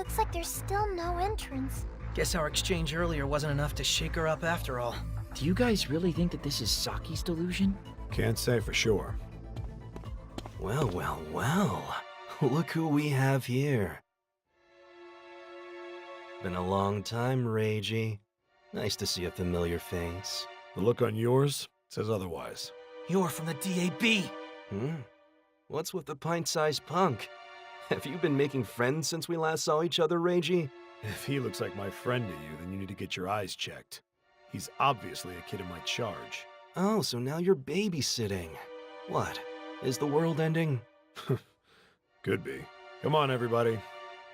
Looks like there's still no entrance. Guess our exchange earlier wasn't enough to shake her up after all. Do you guys really think that this is Saki's delusion? Can't say for sure. Well, well, well. Look who we have here. Been a long time, Reiji. Nice to see a familiar face. The look on yours says otherwise. You're from the DAB! What's with the pint-sized punk? Have you been making friends since we last saw each other, Reiji? If he looks like my friend to you, then you need to get your eyes checked. He's obviously a kid in my charge. Oh, so now you're babysitting. What? Is the world ending? Could be. Come on, everybody.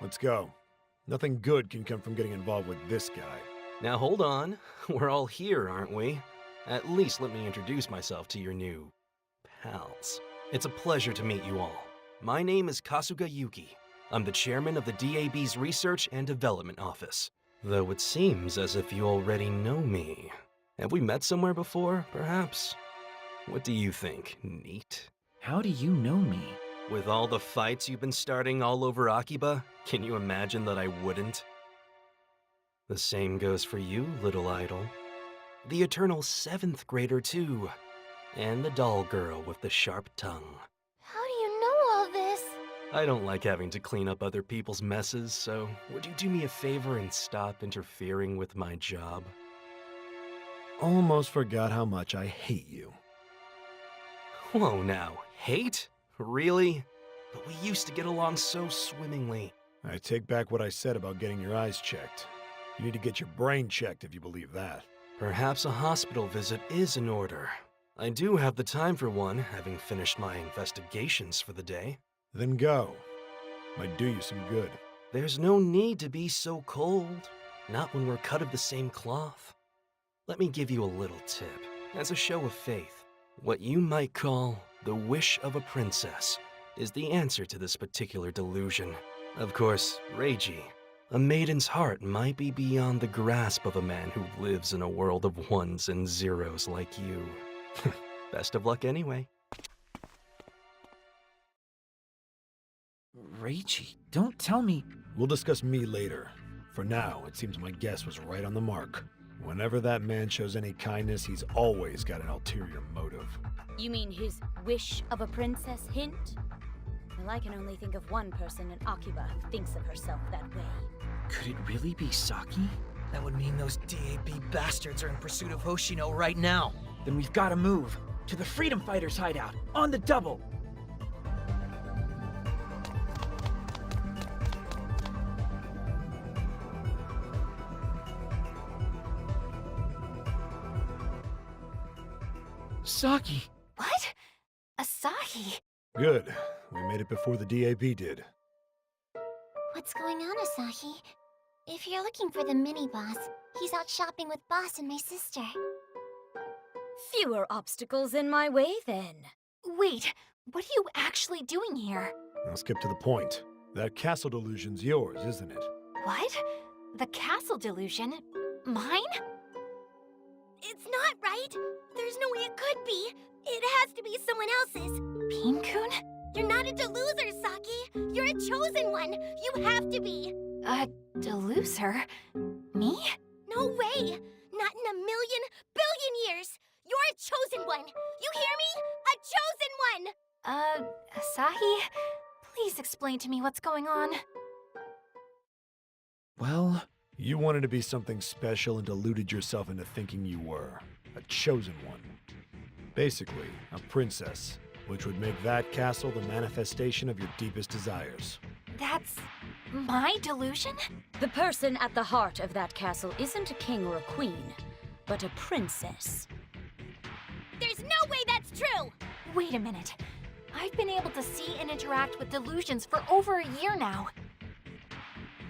Let's go. Nothing good can come from getting involved with this guy. Now hold on. We're all here, aren't we? At least let me introduce myself to your new pals. It's a pleasure to meet you all. My name is Kasuga Yuki. I'm the chairman of the DAB's Research and Development Office. Though it seems as if you already know me. Have we met somewhere before, perhaps? What do you think, Neat? How do you know me? With all the fights you've been starting all over Akiba, can you imagine that I wouldn't? The same goes for you, little idol. The eternal 7th grader, too. And the doll girl with the sharp tongue. How do you know all this? I don't like having to clean up other people's messes, so would you do me a favor and stop interfering with my job? Almost forgot how much I hate you. Whoa now, hate? Really? But we used to get along so swimmingly. I take back what I said about getting your eyes checked. You need to get your brain checked if you believe that. Perhaps a hospital visit is in order. I do have the time for one, having finished my investigations for the day. Then go. Might do you some good. There's no need to be so cold. Not when we're cut of the same cloth. Let me give you a little tip, as a show of faith. What you might call the wish of a princess is the answer to this particular delusion. Of course, Reiji, a maiden's heart might be beyond the grasp of a man who lives in a world of ones and zeros like you. Best of luck anyway. Reiji, don't tell me. We'll discuss me later. For now, it seems my guess was right on the mark. Whenever that man shows any kindness, he's always got an ulterior motive. You mean his wish of a princess hint? Well, I can only think of one person in Akiba who thinks of herself that way. Could it really be Saki? That would mean those DAB bastards are in pursuit of Hoshino right now. Then we've got to move. To the Freedom Fighters hideout. On the double. Saki! What? Asahi? Good. We made it before the DAB did. What's going on, Asahi? If you're looking for the mini-boss, he's out shopping with Boss and my sister. Fewer obstacles in my way, then. Wait, what are you actually doing here? I'll skip to the point. That castle delusion's yours, isn't it? What? The castle delusion? Mine? It's not right. There's no way it could be. It has to be someone else's. Bean-kun? You're not a deluser, Saki. You're a chosen one. You have to be. A deluser? Me? No way. Not in a million, billion years. You're a chosen one. You hear me? A chosen one. Asahi? Please explain to me what's going on. Well, You wanted to be something special and deluded yourself into thinking you were. A chosen one. Basically, a princess, which would make that castle the manifestation of your deepest desires. That's my delusion? The person at the heart of that castle isn't a king or a queen, but a princess. There's no way that's true! Wait a minute. I've been able to see and interact with delusions for over a year now.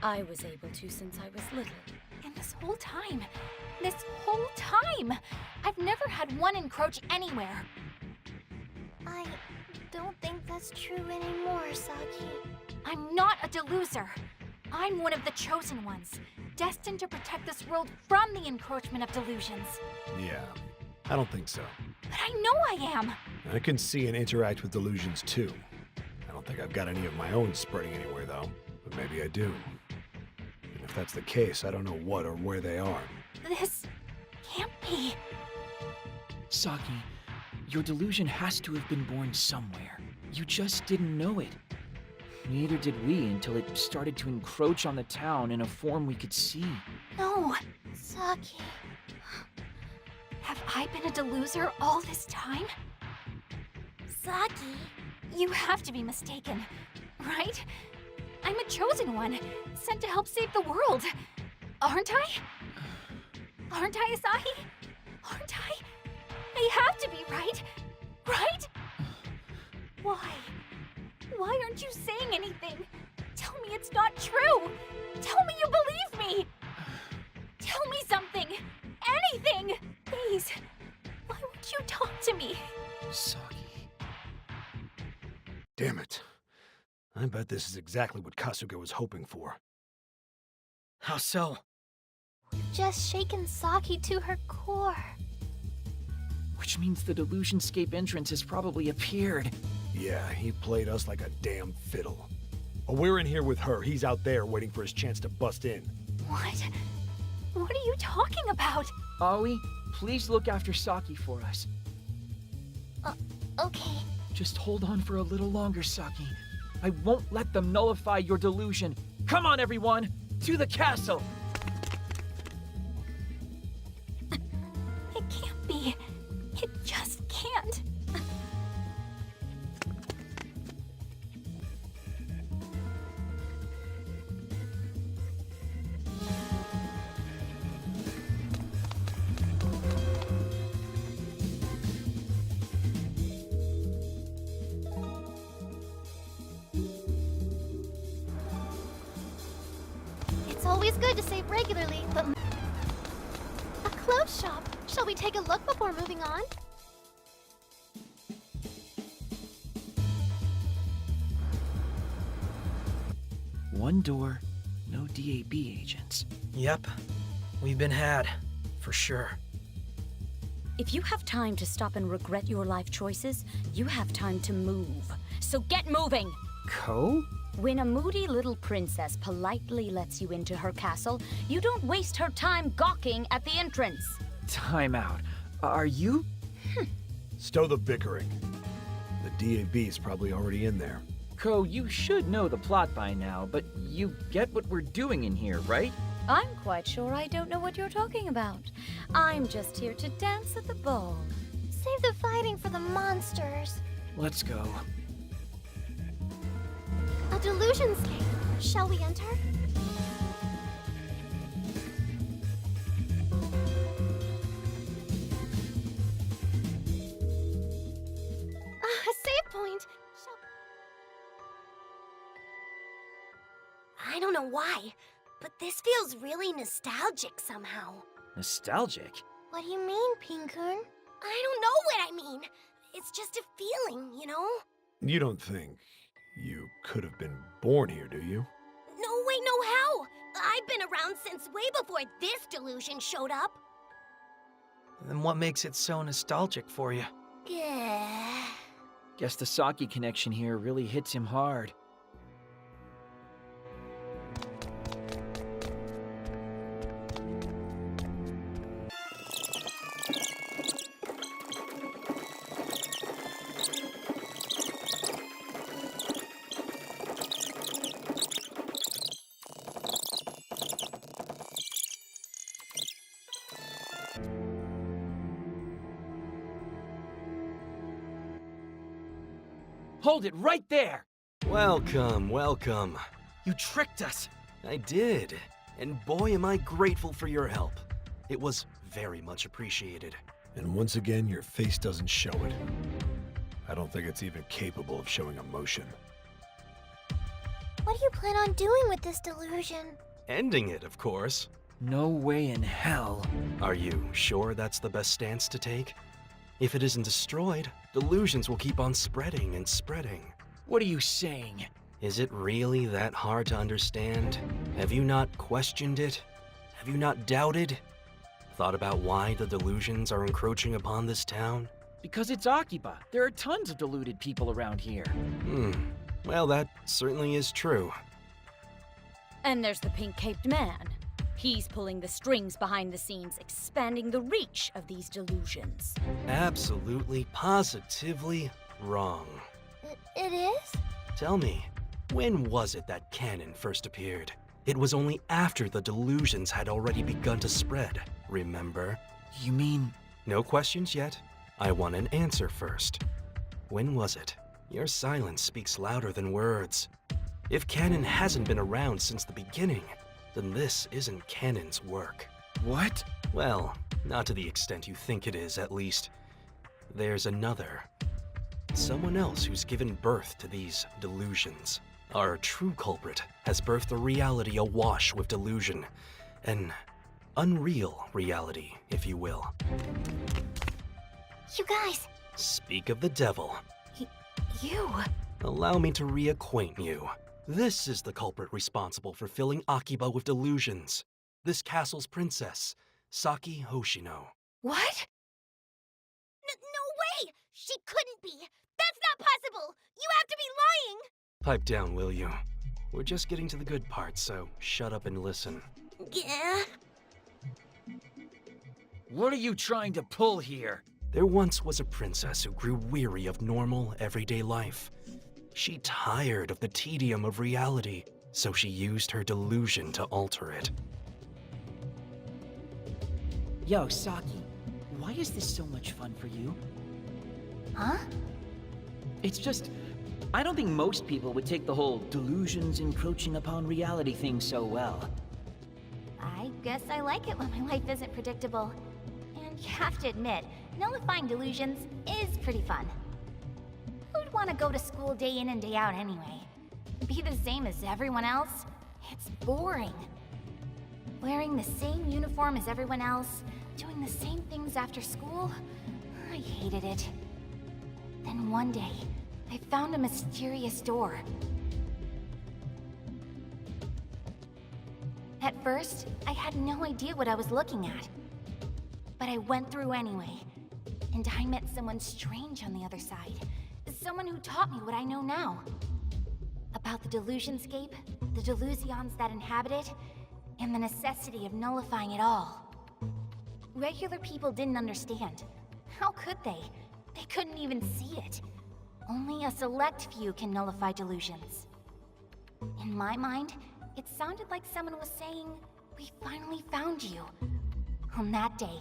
I was able to since I was little. And this whole time, I've never had one encroach anywhere. I don't think that's true anymore, Saki. I'm not a deluser. I'm one of the chosen ones, destined to protect this world from the encroachment of delusions. Yeah, I don't think so. But I know I am. I can see and interact with delusions too. I don't think I've got any of my own spreading anywhere though, but maybe I do. If that's the case, I don't know what or where they are. This can't be. Saki, your delusion has to have been born somewhere. You just didn't know it. Neither did we until it started to encroach on the town in a form we could see. No, Saki. Have I been a deluser all this time? Saki, you have to be mistaken, right? I'm a chosen one, sent to help save the world. Aren't I? Aren't I, Asahi? Aren't I? I have to be, right? Right? Why? Why aren't you saying anything? Tell me it's not true! Tell me you believe me! Tell me something! Anything! Please! Why won't you talk to me? Saki. Damn it. I bet this is exactly what Kasuga was hoping for. How so? We've just shaken Saki to her core. Which means the Delusionscape entrance has probably appeared. Yeah, he played us like a damn fiddle. Oh, we're in here with her. He's out there waiting for his chance to bust in. What? What are you talking about? Aoi, please look after Saki for us. Okay. Just hold on for a little longer, Saki. I won't let them nullify your delusion. Come on, everyone! To the castle! It can't be. It just can't. It's always good to save regularly, but... A clothes shop. Shall we take a look before moving on? One door, no DAB agents. Yep. We've been had. For sure. If you have time to stop and regret your life choices, you have time to move. So get moving! Ko? When a moody little princess politely lets you into her castle, you don't waste her time gawking at the entrance. Time out. Are you? Stow the bickering. The DAB's probably already in there. Ko, you should know the plot by now, but you get what we're doing in here, right? I'm quite sure I don't know what you're talking about. I'm just here to dance at the ball. Save the fighting for the monsters. Let's go. A delusionscape. Shall we enter? A save point. I don't know why, but this feels really nostalgic somehow. Nostalgic? What do you mean, Pinkun? I don't know what I mean. It's just a feeling, you know? You don't think you could have been born here, do you? No, wait, no, how? I've been around since way before this delusion showed up. Then what makes it so nostalgic for you? Guess the Saki connection here really hits him hard. Hold it right there! Welcome, welcome. You tricked us! I did. And boy, am I grateful for your help. It was very much appreciated. And once again, your face doesn't show it. I don't think it's even capable of showing emotion. What do you plan on doing with this delusion? Ending it, of course. No way in hell. Are you sure that's the best stance to take? If it isn't destroyed, delusions will keep on spreading and spreading. What are you saying? Is it really that hard to understand? Have you not questioned it? Have you not doubted? Thought about why the delusions are encroaching upon this town? Because it's Akiba. There are tons of deluded people around here. Well, that certainly is true. And there's the pink-caped man. He's pulling the strings behind the scenes, expanding the reach of these delusions. Absolutely, positively wrong. It is? Tell me, when was it that canon first appeared? It was only after the delusions had already begun to spread, remember? You mean... No questions yet? I want an answer first. When was it? Your silence speaks louder than words. If canon hasn't been around since the beginning, then this isn't canon's work. What? Well, not to the extent you think it is, at least. There's another. Someone else who's given birth to these delusions. Our true culprit has birthed a reality awash with delusion. An unreal reality, if you will. You guys, Speak of the devil. You. Allow me to reacquaint you. This is the culprit responsible for filling Akiba with delusions. This castle's princess, Saki Hoshino. What? no way! She couldn't be! That's not possible! You have to be lying! Pipe down, will you? We're just getting to the good part, so shut up and listen. Yeah. What are you trying to pull here? There once was a princess who grew weary of normal, everyday life. She tired of the tedium of reality, so she used her delusion to alter it. Yo, Saki, why is this so much fun for you? Huh? It's just... I don't think most people would take the whole delusions encroaching upon reality thing so well. I guess I like it when my life isn't predictable. And you have to admit, nullifying delusions is pretty fun. Who'd want to go to school day in and day out anyway? Be the same as everyone else? It's boring. Wearing the same uniform as everyone else, doing the same things after school? I hated it. Then one day, I found a mysterious door. At first, I had no idea what I was looking at. But I went through anyway, and I met someone strange on the other side. Someone who taught me what I know now. About the delusionscape, the delusions that inhabit it, and the necessity of nullifying it all. Regular people didn't understand. How could they? They couldn't even see it. Only a select few can nullify delusions. In my mind, it sounded like someone was saying, "We finally found you." On that day,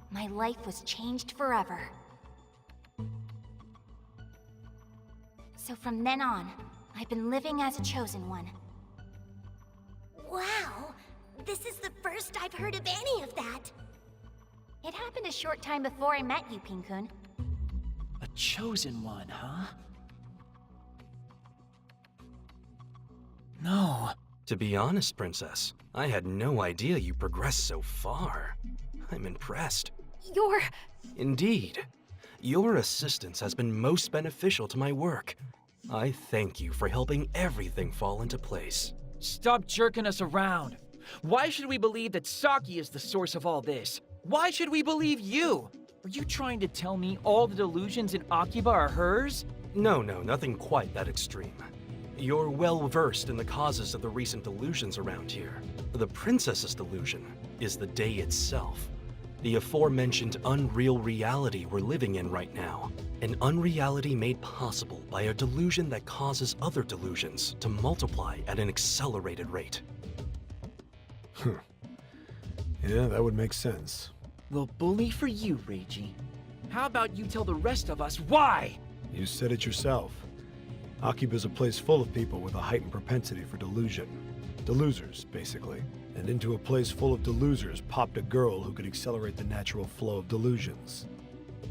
my life was changed forever. So from then on, I've been living as a chosen one. Wow. This is the first I've heard of any of that. It happened a short time before I met you, Pinkun. A chosen one, huh? No. To be honest, Princess, I had no idea you progressed so far. I'm impressed. You're... Indeed. Your assistance has been most beneficial to my work. I thank you for helping everything fall into place. Stop jerking us around. Why should we believe that Saki is the source of all this? Why should we believe you? Are you trying to tell me all the delusions in Akiba are hers? No, nothing quite that extreme. You're well versed in the causes of the recent delusions around here. The princess's delusion is the day itself. The aforementioned unreal reality we're living in right now. An unreality made possible by a delusion that causes other delusions to multiply at an accelerated rate. Yeah, that would make sense. Well, bully for you, Reiji. How about you tell the rest of us why? You said it yourself. Akiba's a place full of people with a heightened propensity for delusion. Delosers, basically. And into a place full of delosers popped a girl who could accelerate the natural flow of delusions.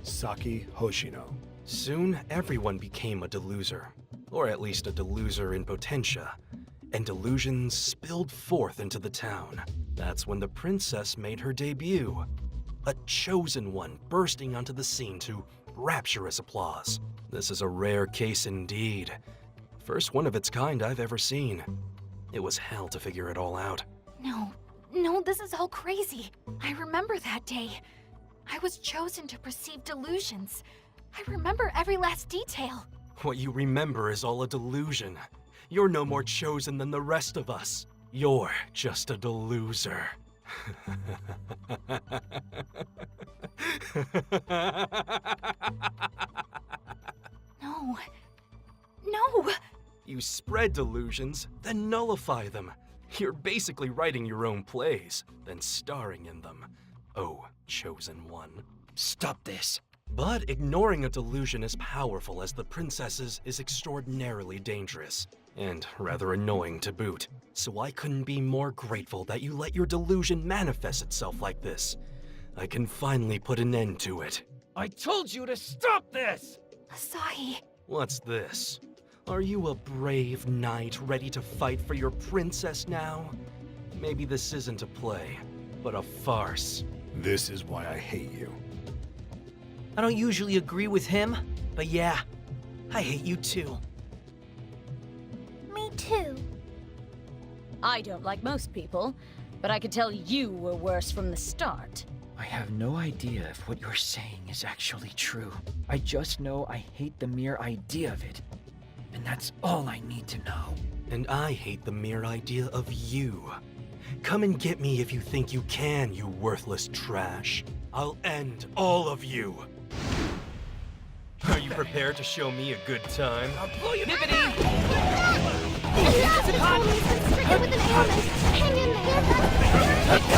Saki Hoshino. Soon, everyone became a deluser, or at least a deluser in potentia, and delusions spilled forth into the town. That's when the princess made her debut. A chosen one bursting onto the scene to rapturous applause. This is a rare case indeed. First one of its kind I've ever seen. It was hell to figure it all out. No, this is all crazy. I remember that day. I was chosen to perceive delusions. I remember every last detail. What you remember is all a delusion. You're no more chosen than the rest of us. You're just a deluser. No. No! You spread delusions, then nullify them. You're basically writing your own plays, then starring in them. Oh, chosen one. Stop this. But ignoring a delusion as powerful as the princess's is extraordinarily dangerous, and rather annoying to boot. So I couldn't be more grateful that you let your delusion manifest itself like this. I can finally put an end to it. I told you to stop this! Asahi. What's this? Are you a brave knight ready to fight for your princess now? Maybe this isn't a play, but a farce. This is why I hate you. I don't usually agree with him, but yeah, I hate you too. Me too. I don't like most people, but I could tell you were worse from the start. I have no idea if what you're saying is actually true. I just know I hate the mere idea of it. And that's all I need to know. And I hate the mere idea of you. Come and get me if you think you can, you worthless trash. I'll end all of you. Are you prepared to show me a good time? I'll blow you With an ailment. Hang in there.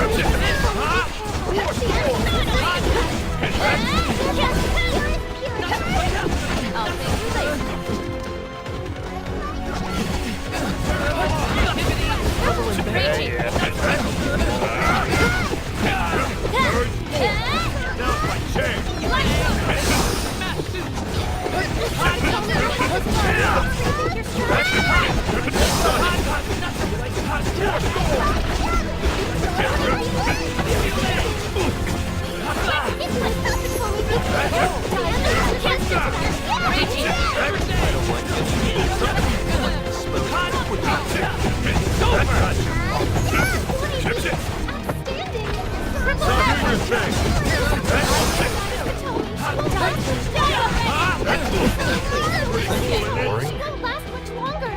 She won't last much longer.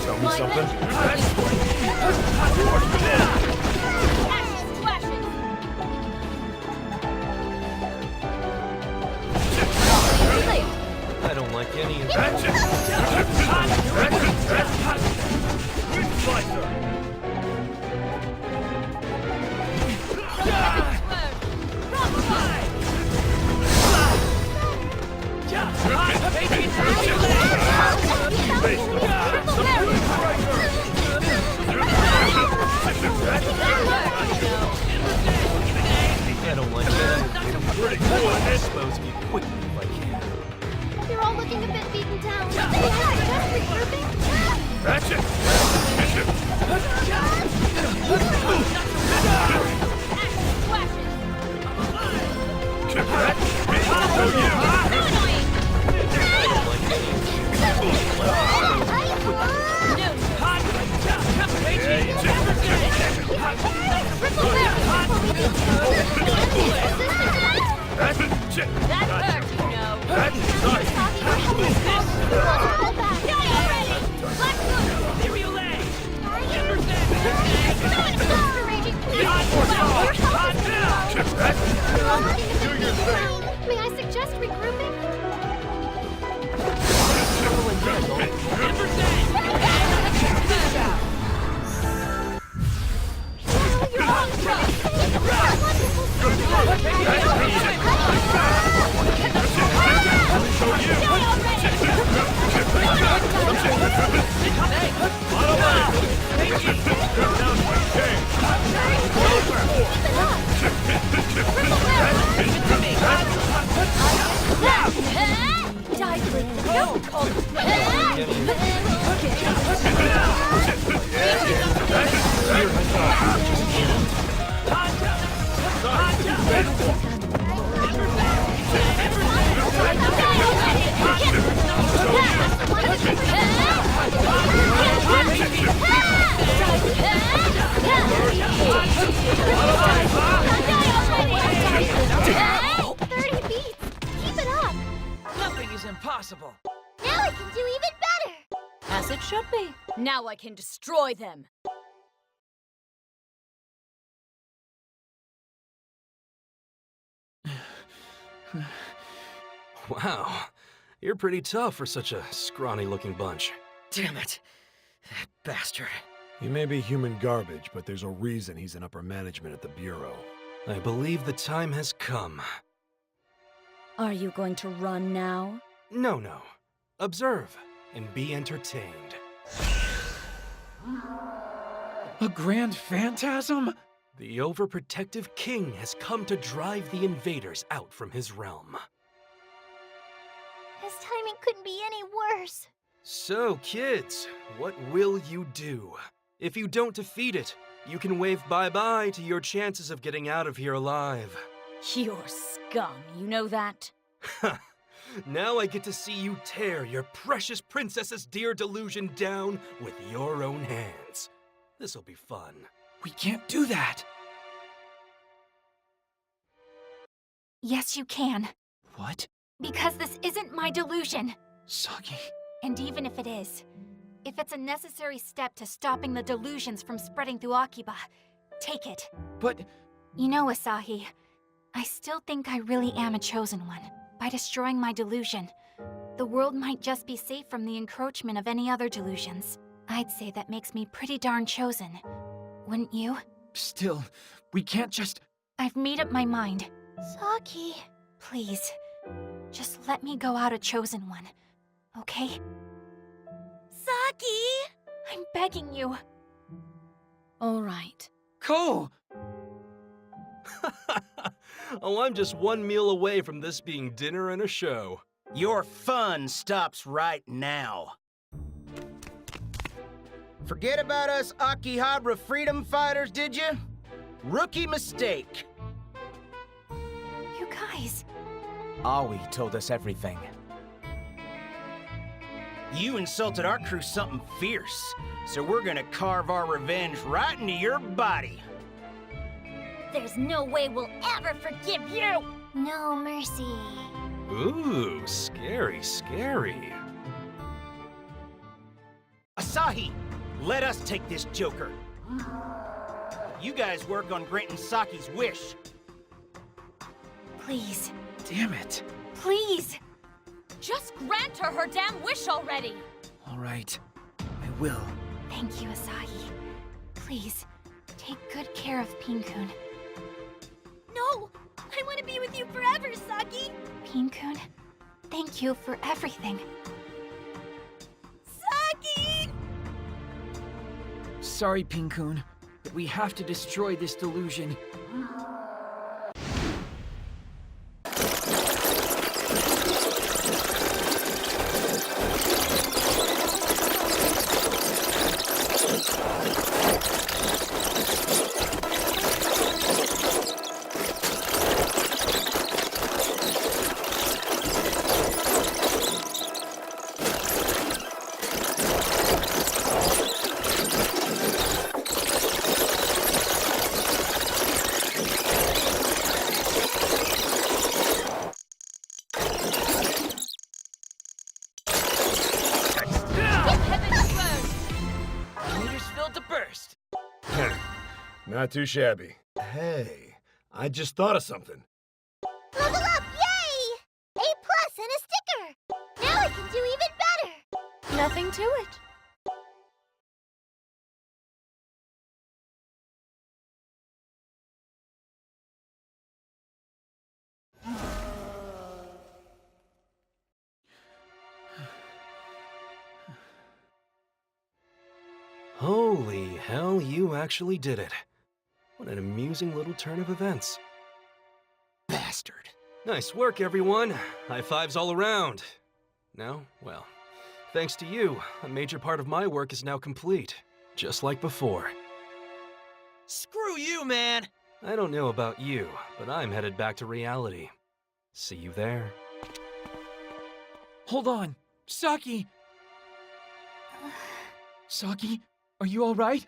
Tell me something? I don't like any of that. I don't like that. Expose me quickly if I can. You're all looking a bit beaten down. Just regrouping? As it should be. Now I can destroy them. Wow, you're pretty tough for such a scrawny-looking bunch. Damn it. That bastard. He may be human garbage, but there's a reason he's in upper management at the Bureau. I believe the time has come. Are you going to run now? No. Observe and be entertained. A grand phantasm? The overprotective king has come to drive the invaders out from his realm. His timing couldn't be any worse. So, kids, what will you do? If you don't defeat it, you can wave bye-bye to your chances of getting out of here alive. You're scum, you know that? Now I get to see you tear your precious princess's dear delusion down with your own hands. This'll be fun. We can't do that. Yes, you can. What? Because this isn't my delusion. Saki. And even if it is, if it's a necessary step to stopping the delusions from spreading through Akiba, take it. But... You know, Asahi, I still think I really am a chosen one. By destroying my delusion, the world might just be safe from the encroachment of any other delusions. I'd say that makes me pretty darn chosen. Wouldn't you? Still, we can't just... I've made up my mind. Saki. Please, just let me go out a chosen one, okay? Saki! I'm begging you. All right. Ko! Oh, I'm just one meal away from this being dinner and a show. Your fun stops right now. Forget about us Akihabara freedom fighters, did you? Rookie mistake. You guys, Aoi told us everything. You insulted our crew something fierce, so we're gonna carve our revenge right into your body. There's no way we'll ever forgive you! No mercy. Ooh, scary. Asahi, let us take this joker. You guys work on granting Saki's wish. please, Damn it. please! Just grant her damn wish already! All right. I will. Thank you, Asahi. Please, take good care of Pin-kun. No! I want to be with you forever, Saki! Pin-kun, thank you for everything. Saki! Sorry, Pin-kun, but we have to destroy this delusion. Not too shabby. Hey, I just thought of something. Level up, yay! A+ and a sticker! Now I can do even better! Nothing to it. Holy hell, you actually did it. What an amusing little turn of events. Bastard. Nice work, everyone. High fives all around. No? Well, thanks to you, a major part of my work is now complete. Just like before. Screw you, man! I don't know about you, but I'm headed back to reality. See you there. Hold on. Saki! Saki, are you all right?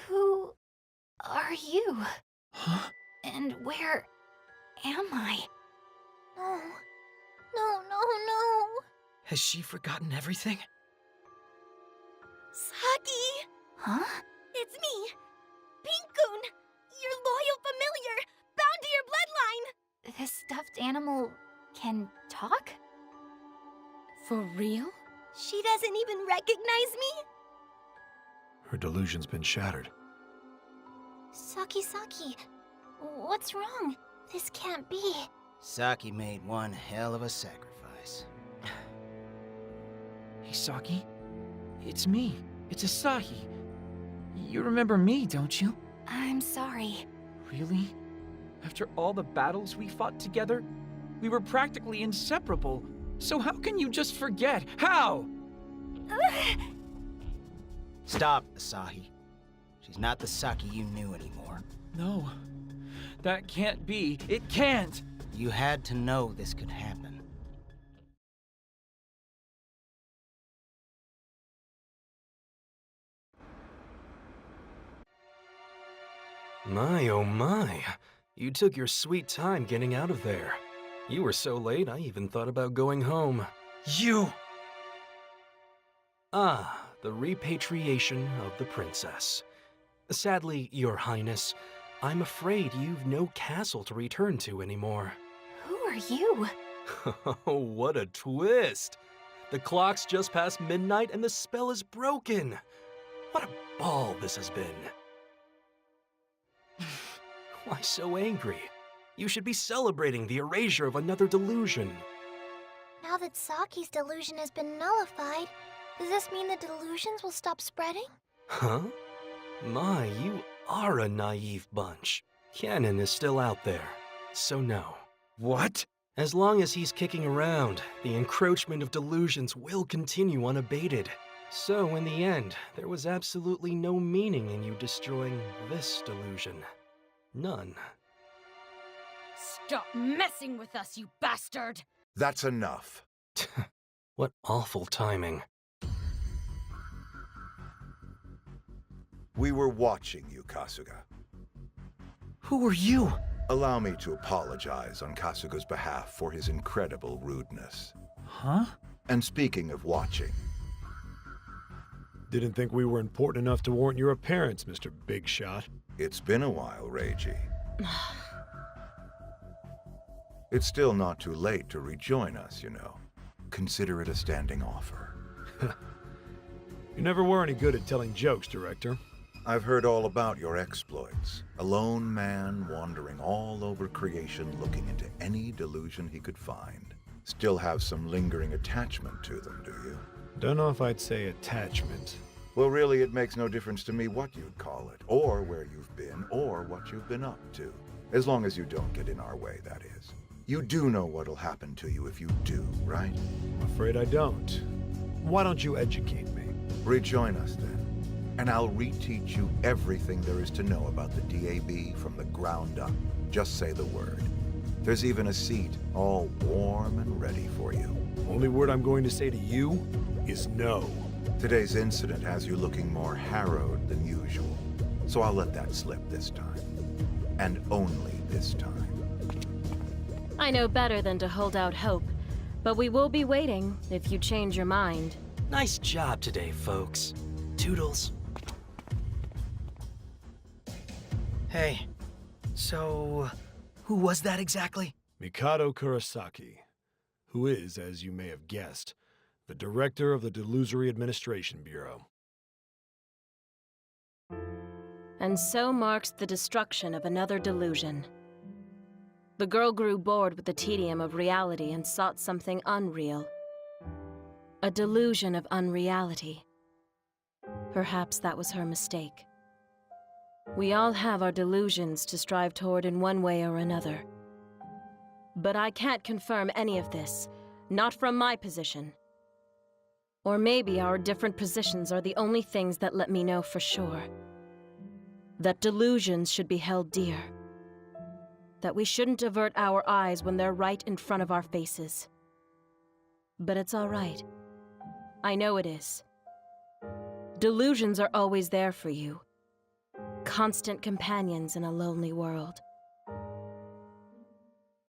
Who are you? Huh? And where am I? No. No, no, no. Has she forgotten everything? Saki! Huh? It's me! Pinkun! Your loyal familiar! Bound to your bloodline! This stuffed animal can talk? For real? She doesn't even recognize me? Her delusion's been shattered. Saki, what's wrong? This can't be. Saki made one hell of a sacrifice. Hey, Saki. It's me. It's Asahi. You remember me, don't you? I'm sorry. Really? After all the battles we fought together, we were practically inseparable. So how can you just forget? How? Stop, Asahi. She's not the Saki you knew anymore. No. That can't be. It can't! You had to know this could happen. My, oh my. You took your sweet time getting out of there. You were so late, I even thought about going home. You! Ah, the repatriation of the princess. Sadly, Your Highness, I'm afraid you've no castle to return to anymore. Who are you? Oh, what a twist! The clock's just past midnight and the spell is broken. What a ball this has been. Why so angry? You should be celebrating the erasure of another delusion. Now that Saki's delusion has been nullified, does this mean the delusions will stop spreading? Huh? My, you are a naive bunch. Cannon is still out there, so no. What? As long as he's kicking around, the encroachment of delusions will continue unabated. So in the end, there was absolutely no meaning in you destroying this delusion. None. Stop messing with us, you bastard! That's enough. What awful timing. We were watching you, Kasuga. Who are you? Allow me to apologize on Kasuga's behalf for his incredible rudeness. Huh? And speaking of watching, Didn't think we were important enough to warrant your appearance, Mr. Big Shot. it's been a while, Reiji. It's still not too late to rejoin us, you know. Consider it a standing offer. You never were any good at telling jokes, Director. I've heard all about your exploits. A lone man wandering all over creation looking into any delusion he could find. Still have some lingering attachment to them, do you? Don't know if I'd say attachment. Well, really, it makes no difference to me what you'd call it, or where you've been, or what you've been up to. As long as you don't get in our way, that is. You do know what'll happen to you if you do, right? I'm afraid I don't. Why don't you educate me? Rejoin us then, and I'll reteach you everything there is to know about the DAB from the ground up. Just say the word. There's even a seat all warm and ready for you. Only word I'm going to say to you is no. Today's incident has you looking more harrowed than usual, so I'll let that slip this time. And only this time. I know better than to hold out hope, but we will be waiting if you change your mind. Nice job today, folks. Toodles. Hey, so who was that exactly? Mikado Kurosaki, who is, as you may have guessed, the director of the Delusory Administration Bureau. And so marks the destruction of another delusion. The girl grew bored with the tedium of reality and sought something unreal. A delusion of unreality. Perhaps that was her mistake. We all have our delusions to strive toward in one way or another. But I can't confirm any of this, not from my position. Or maybe our different positions are the only things that let me know for sure. That delusions should be held dear. That we shouldn't avert our eyes when they're right in front of our faces. But it's all right. I know it is. Delusions are always there for you. Constant companions in a lonely world.